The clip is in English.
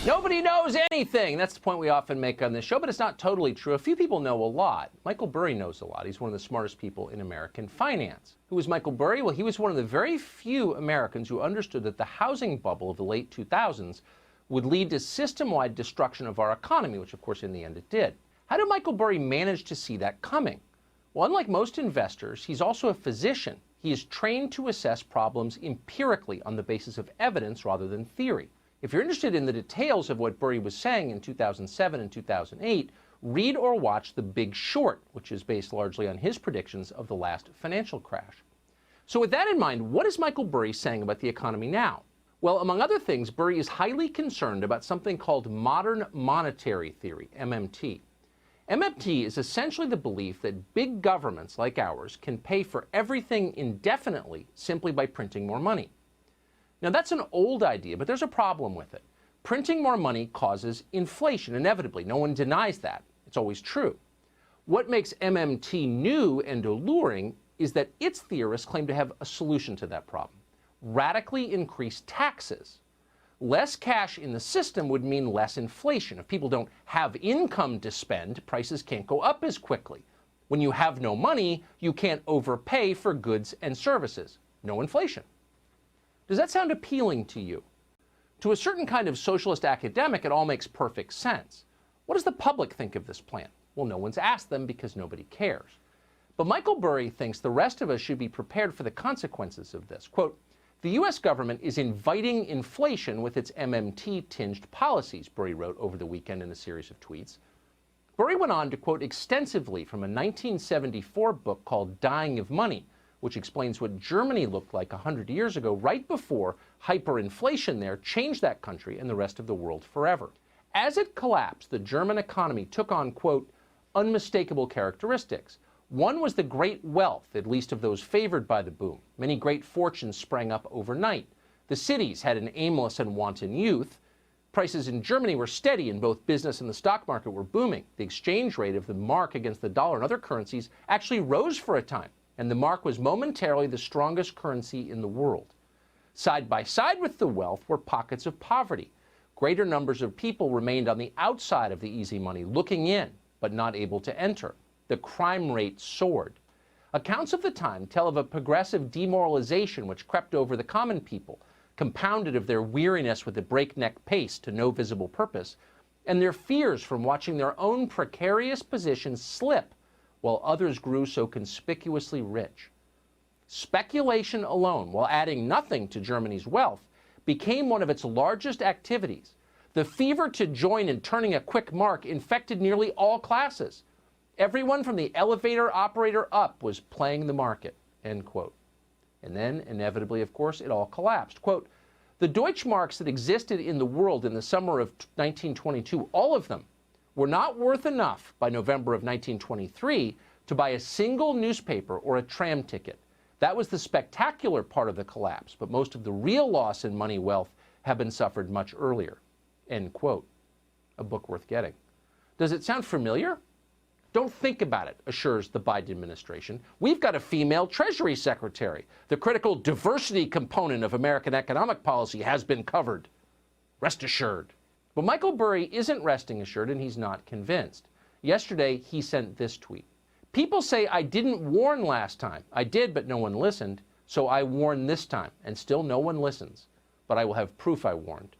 Nobody knows anything. That's the point we often make on this show, but it's not totally true. A few people know a lot. Michael Burry knows a lot. He's one of the smartest people in American finance. Who was Michael Burry? Well, he was one of the very few Americans who understood that the housing bubble of the late 2000s would lead to system-wide destruction of our economy, which, of course, in the end it did. How did Michael Burry manage to see that coming? Well, unlike most investors, he's also a physician. He is trained to assess problems empirically on the basis of evidence rather than theory. If you're interested in the details of what Burry was saying in 2007 and 2008, read or watch The Big Short, which is based largely on his predictions of the last financial crash. So with that in mind, what is Michael Burry saying about the economy now? Well, among other things, Burry is highly concerned about something called modern monetary theory, MMT. MMT is essentially the belief that big governments like ours can pay for everything indefinitely simply by printing more money. Now, that's an old idea, but there's a problem with it. Printing more money causes inflation, inevitably. No one denies that. It's always true. What makes MMT new and alluring is that its theorists claim to have a solution to that problem. Radically increase taxes. Less cash in the system would mean less inflation. If people don't have income to spend, prices can't go up as quickly. When you have no money, you can't overpay for goods and services. No inflation. Does that sound appealing to you? To a certain kind of socialist academic, it all makes perfect sense. What does the public think of this plan? Well, no one's asked them because nobody cares. But Michael Burry thinks the rest of us should be prepared for the consequences of this. Quote, "The U.S. government is inviting inflation with its MMT-tinged policies," Burry wrote over the weekend in a series of tweets. Burry went on to quote extensively from a 1974 book called Dying of Money, which explains what Germany looked like 100 years ago, right before hyperinflation there changed that country and the rest of the world forever. As it collapsed, the German economy took on, quote, unmistakable characteristics. One was the great wealth, at least of those favored by the boom. Many great fortunes sprang up overnight. The cities had an aimless and wanton youth. Prices in Germany were steady, and both business and the stock market were booming. The exchange rate of the mark against the dollar and other currencies actually rose for a time, and the mark was momentarily the strongest currency in the world. Side by side with the wealth were pockets of poverty. Greater numbers of people remained on the outside of the easy money, looking in, but not able to enter. The crime rate soared. Accounts of the time tell of a progressive demoralization which crept over the common people, compounded of their weariness with the breakneck pace to no visible purpose, and their fears from watching their own precarious positions slip while others grew so conspicuously rich. Speculation alone, while adding nothing to Germany's wealth, became one of its largest activities. The fever to join in turning a quick mark infected nearly all classes. Everyone from the elevator operator up was playing the market, end quote. And then, inevitably, of course, it all collapsed. Quote, the Deutschmarks that existed in the world in the summer of 1922, all of them, were not worth enough by November of 1923 to buy a single newspaper or a tram ticket. That was the spectacular part of the collapse, but most of the real loss in money wealth have been suffered much earlier, end quote. A book worth getting. Does it sound familiar? Don't think about it, assures the Biden administration. We've got a female Treasury Secretary. The critical diversity component of American economic policy has been covered. Rest assured. But Michael Burry isn't resting assured, and he's not convinced. Yesterday, he sent this tweet. People say I didn't warn last time. I did, but no one listened. So I warn this time, and still no one listens. But I will have proof I warned.